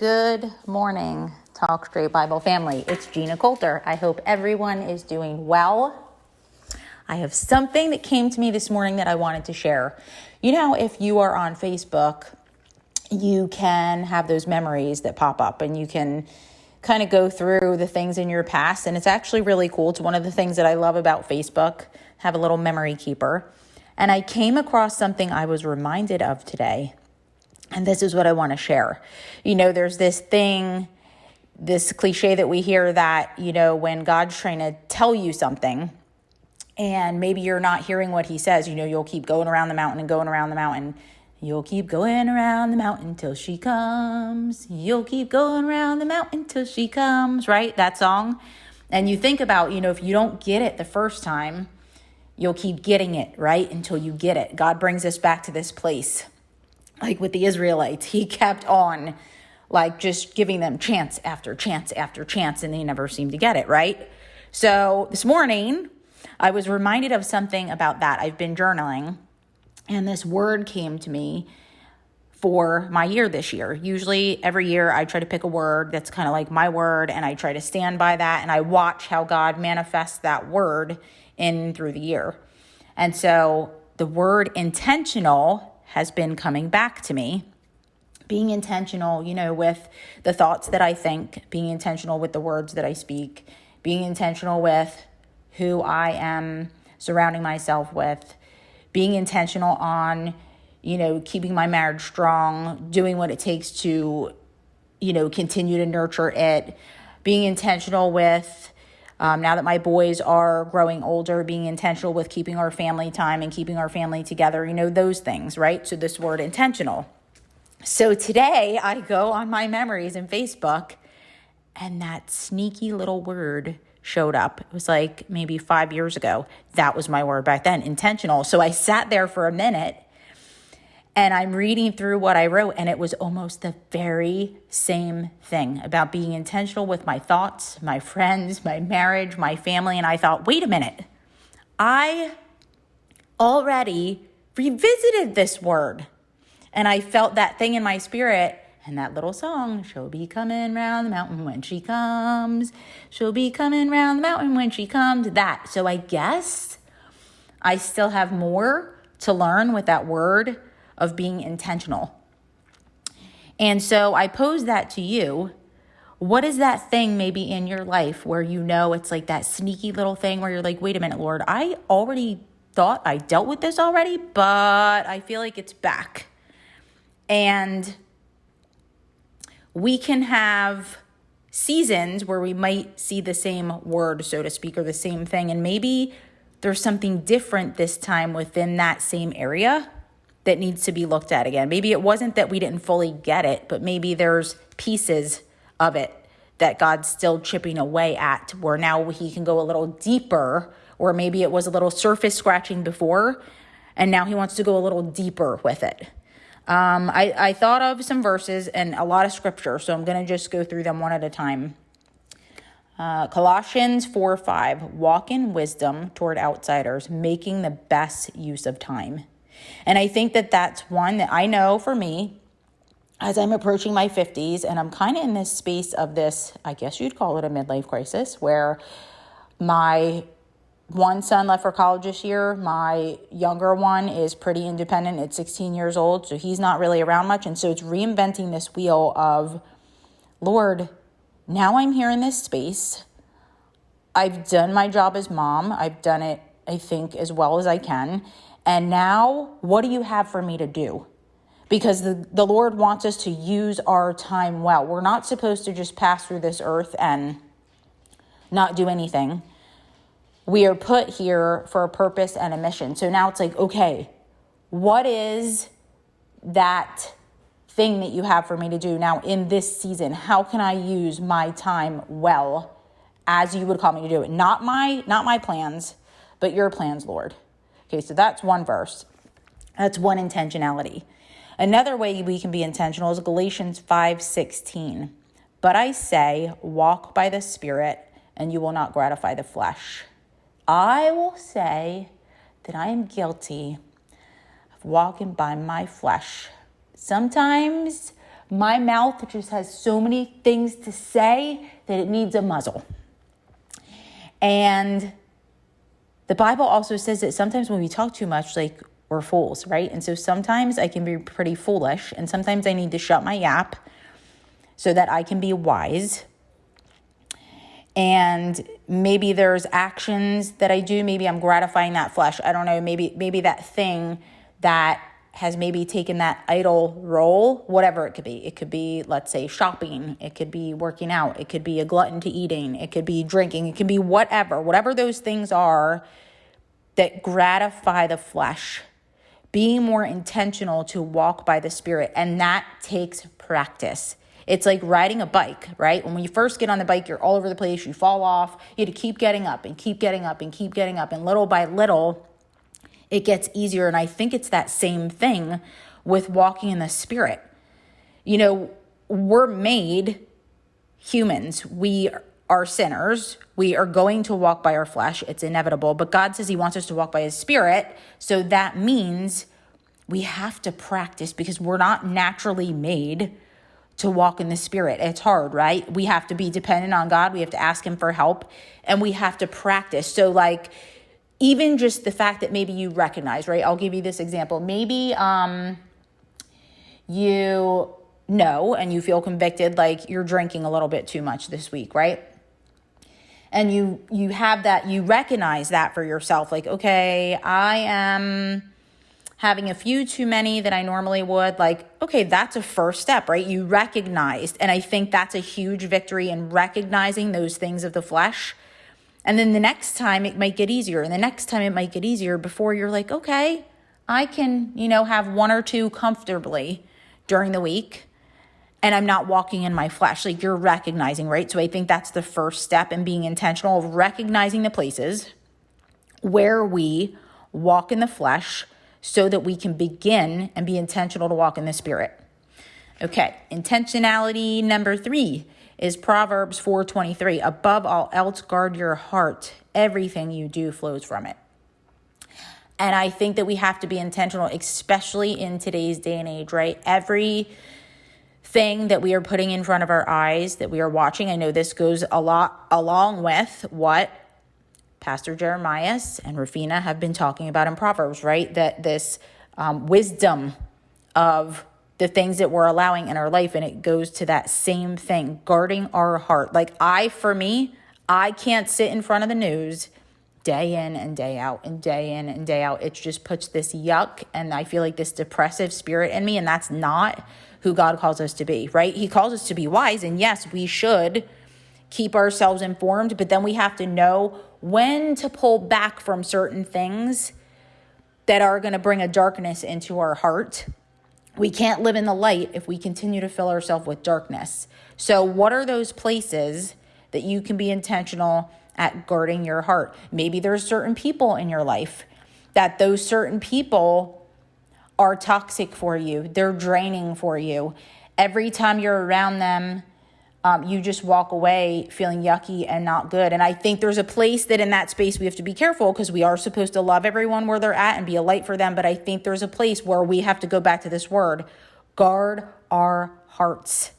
Good morning, Talk Straight Bible family. It's Gina Coulter. I hope everyone is doing well. I have something that came to me this morning that I wanted to share. You know, if you are on Facebook, you can have those memories that pop up and you can kind of go through the things in your past. And it's actually really cool. It's one of the things that I love about Facebook, have a little memory keeper. And I came across something I was reminded of today. And this is what I want to share. You know, there's this thing, this cliche that we hear that, you know, when God's trying to tell you something and maybe you're not hearing what he says, you know, you'll keep going around the mountain and going around the mountain. You'll keep going around the mountain till she comes. You'll keep going around the mountain till she comes, right? That song. And you think about, you know, if you don't get it the first time, you'll keep getting it, right? Until you get it. God brings us back to this place. Like with the Israelites, he kept on like just giving them chance after chance after chance, and they never seemed to get it, right? So this morning, I was reminded of something about that. I've been journaling, and this word came to me for my year this year. Usually every year I try to pick a word that's kind of like my word, and I try to stand by that, and I watch how God manifests that word in through the year. And so the word intentional has been coming back to me. Being intentional, you know, with the thoughts that I think, being intentional with the words that I speak, being intentional with who I am surrounding myself with, being intentional on, you know, keeping my marriage strong, doing what it takes to, you know, continue to nurture it, being intentional with now that my boys are growing older, being intentional with keeping our family time and keeping our family together, you know, those things, right? So this word intentional. So today I go on my memories in Facebook and that sneaky little word showed up. It was like maybe 5 years ago. That was my word back then, intentional. So I sat there for a minute and I'm reading through what I wrote, and it was almost the very same thing about being intentional with my thoughts, my friends, my marriage, my family. And I thought, wait a minute, I already revisited this word. And I felt that thing in my spirit, and that little song, she'll be coming round the mountain when she comes. She'll be coming round the mountain when she comes. That. So I guess I still have more to learn with that word of being intentional. And so I pose that to you. What is that thing maybe in your life where you know it's like that sneaky little thing where you're like, wait a minute, Lord, I already thought I dealt with this already, but I feel like it's back. And we can have seasons where we might see the same word, so to speak, or the same thing. And maybe there's something different this time within that same area that needs to be looked at again. Maybe it wasn't that we didn't fully get it, but maybe there's pieces of it that God's still chipping away at, where now he can go a little deeper, or maybe it was a little surface scratching before, and now he wants to go a little deeper with it. I thought of some verses and a lot of scripture, so I'm going to just go through them one at a time. Colossians 4:5, walk in wisdom toward outsiders, making the best use of time. And I think that that's one that I know for me, as I'm approaching my 50s, and I'm kind of in this space of this, I guess you'd call it a midlife crisis, where my one son left for college this year. My younger one is pretty independent at 16 years old, so he's not really around much. And so it's reinventing this wheel of, Lord, now I'm here in this space. I've done my job as mom. I've done it, I think, as well as I can. And now, what do you have for me to do? Because the Lord wants us to use our time well. We're not supposed to just pass through this earth and not do anything. We are put here for a purpose and a mission. So now it's like, okay, what is that thing that you have for me to do now in this season? How can I use my time well as you would call me to do it? Not my plans, but your plans, Lord. Okay, so that's one verse. That's one intentionality. Another way we can be intentional is Galatians 5:16. But I say, walk by the Spirit, and you will not gratify the flesh. I will say that I am guilty of walking by my flesh. Sometimes My mouth just has so many things to say that it needs a muzzle. And the Bible also says that sometimes when we talk too much, like, we're fools, right? And so sometimes I can be pretty foolish, and sometimes I need to shut my yap so that I can be wise. And maybe there's actions that I do. Maybe I'm gratifying that flesh. I don't know. Maybe that thing that has maybe taken that idol role, whatever it could be. It could be, let's say, shopping. It could be working out. It could be a glutton to eating. It could be drinking. It could be whatever those things are that gratify the flesh. Being more intentional to walk by the Spirit. And that takes practice. It's like riding a bike, right? When you first get on the bike, you're all over the place. You fall off. You have to keep getting up and keep getting up and keep getting up. And little by little, it gets easier. And I think it's that same thing with walking in the Spirit. You know, we're made humans. We are sinners. We are going to walk by our flesh. It's inevitable. But God says he wants us to walk by his Spirit. So that means we have to practice, because we're not naturally made to walk in the Spirit. It's hard, right? We have to be dependent on God. We have to ask him for help, and we have to practice. So like, even just the fact that maybe you recognize, right? I'll give you this example. Maybe you know, and you feel convicted, like you're drinking a little bit too much this week, right? And you have that, you recognize that for yourself. Like, okay, I am having a few too many that I normally would. Like, okay, that's a first step, right? You recognized. And I think that's a huge victory in recognizing those things of the flesh. And then the next time it might get easier. And the next time it might get easier before you're like, okay, I can, have one or two comfortably during the week. And I'm not walking in my flesh. Like, you're recognizing, right? So I think that's the first step in being intentional, of recognizing the places where we walk in the flesh, so that we can begin and be intentional to walk in the Spirit. Okay, intentionality number 3 is Proverbs 4:23. Above all else, guard your heart. Everything you do flows from it. And I think that we have to be intentional, especially in today's day and age, right? Everything that we are putting in front of our eyes, that we are watching, I know this goes a lot along with what Pastor Jeremiah and Rafina have been talking about in Proverbs, right? That this wisdom of the things that we're allowing in our life, and it goes to that same thing, guarding our heart. Like, for me, I can't sit in front of the news day in and day out and day in and day out. It just puts this yuck, and I feel like this depressive spirit in me, and that's not who God calls us to be, right? He calls us to be wise, and yes, we should keep ourselves informed, but then we have to know when to pull back from certain things that are going to bring a darkness into our heart. We can't live in the light if we continue to fill ourselves with darkness. So what are those places that you can be intentional at guarding your heart? Maybe there's certain people in your life that those certain people are toxic for you. They're draining for you. Every time you're around them, you just walk away feeling yucky and not good. And I think there's a place that in that space we have to be careful, because we are supposed to love everyone where they're at and be a light for them. But I think there's a place where we have to go back to this word, guard our hearts.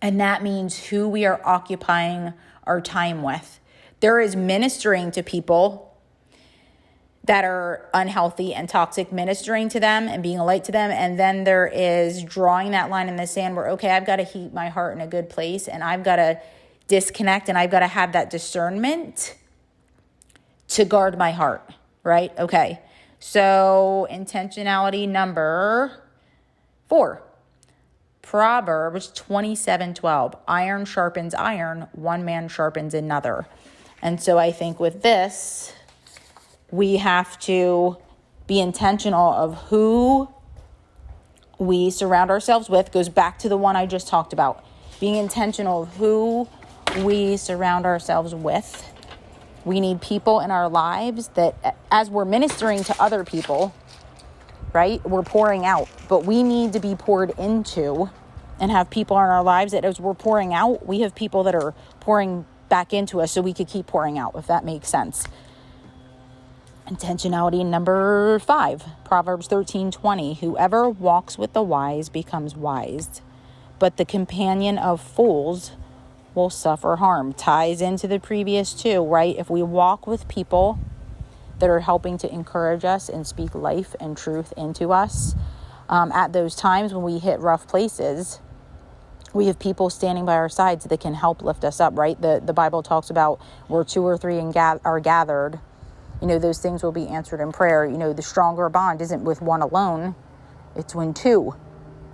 And that means who we are occupying our time with. There is ministering to people that are unhealthy and toxic, ministering to them and being a light to them. And then there is drawing that line in the sand where, okay, I've got to keep my heart in a good place, and I've got to disconnect, and I've got to have that discernment to guard my heart, right? Okay, so intentionality number 4, Proverbs 27:12. Iron sharpens iron, one man sharpens another. And so I think with this, we have to be intentional of who we surround ourselves with. Goes back to the one I just talked about. Being intentional of who we surround ourselves with. We need people in our lives that, as we're ministering to other people, right, we're pouring out. But we need to be poured into and have people in our lives that as we're pouring out, we have people that are pouring back into us so we could keep pouring out, if that makes sense. Intentionality number 5, Proverbs 13:20. Whoever walks with the wise becomes wise, but the companion of fools will suffer harm. Ties into the previous two, right? If we walk with people that are helping to encourage us and speak life and truth into us, at those times when we hit rough places, we have people standing by our sides that can help lift us up, right? The Bible talks about where 2 or 3 are gathered, those things will be answered in prayer. The stronger bond isn't with one alone. It's when 2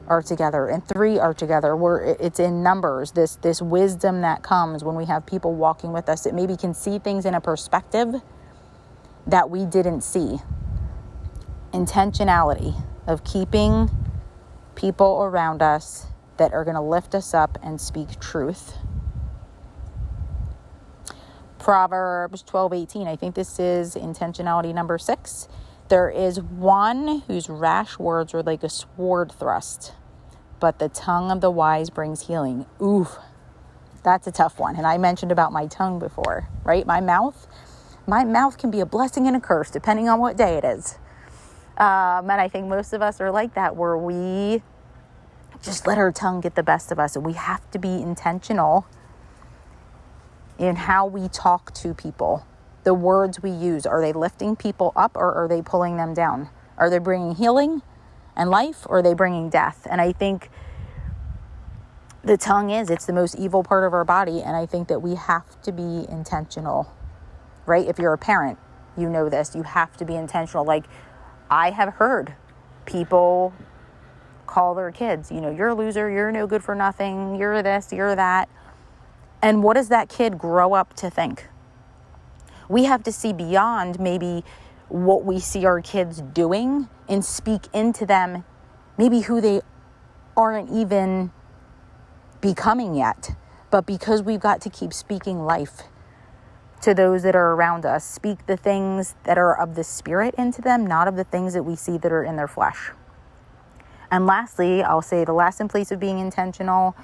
are together and 3 are together, where it's in numbers, this wisdom that comes when we have people walking with us that maybe can see things in a perspective that we didn't see. Intentionality of keeping people around us that are going to lift us up and speak truth. Proverbs 12:18. I think this is intentionality number 6. There is one whose rash words are like a sword thrust, but the tongue of the wise brings healing. Oof, that's a tough one. And I mentioned about my tongue before, right? My mouth can be a blessing and a curse depending on what day it is. And I think most of us are like that, where we just let our tongue get the best of us. And we have to be intentional in how we talk to people. The words we use, are they lifting people up or are they pulling them down? Are they bringing healing and life, or are they bringing death? And I think the tongue it's the most evil part of our body. And I think that we have to be intentional, right? If you're a parent, you know this, you have to be intentional. Like, I have heard people call their kids, you're a loser, you're no good for nothing, you're this, you're that. And what does that kid grow up to think? We have to see beyond maybe what we see our kids doing and speak into them, maybe who they aren't even becoming yet. But because we've got to keep speaking life to those that are around us, speak the things that are of the Spirit into them, not of the things that we see that are in their flesh. And lastly, I'll say the last in place of being intentional,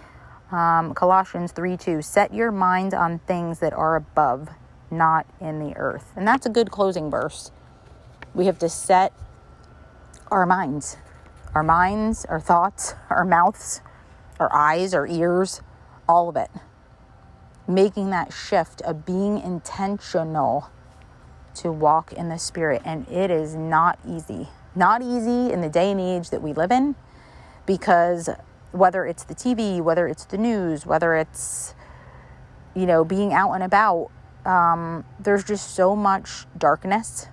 Colossians 3:2, set your mind on things that are above, not in the earth. And that's a good closing verse. We have to set our minds, our thoughts, our mouths, our eyes, our ears, all of it. Making that shift of being intentional to walk in the Spirit. And it is not easy. Not easy in the day and age that we live in, because whether it's the TV, whether it's the news, whether it's, being out and about, there's just so much darkness,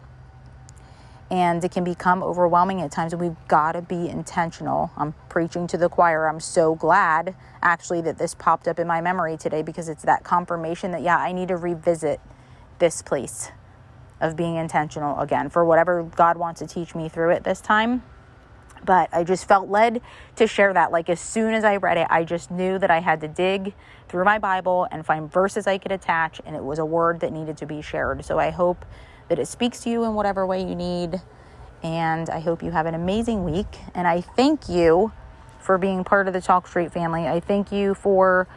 and it can become overwhelming at times, and we've got to be intentional. I'm preaching to the choir. I'm so glad actually that this popped up in my memory today, because it's that confirmation that, I need to revisit this place of being intentional again for whatever God wants to teach me through it this time. But I just felt led to share that. Like, as soon as I read it, I just knew that I had to dig through my Bible and find verses I could attach, and it was a word that needed to be shared. So I hope that it speaks to you in whatever way you need, and I hope you have an amazing week. And I thank you for being part of the Talk Straight family. I thank you for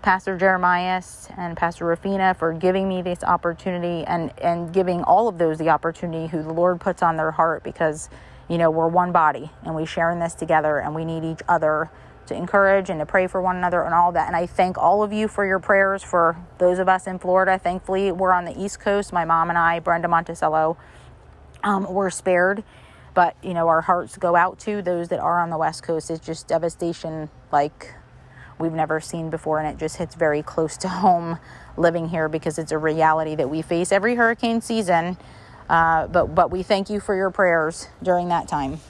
Pastor Jeremiah and Pastor Rafina for giving me this opportunity, and giving all of those the opportunity who the Lord puts on their heart, because, we're one body and we share in this together, and we need each other to encourage and to pray for one another and all that. And I thank all of you for your prayers for those of us in Florida. Thankfully, we're on the East Coast. My mom and I, Brenda Monticello, were spared. But, our hearts go out to those that are on the West Coast. It's just devastation like we've never seen before, and it just hits very close to home living here, because it's a reality that we face every hurricane season. But we thank you for your prayers during that time.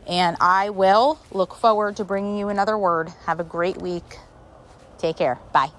And I will look forward to bringing you another word. Have a great week. Take care. Bye.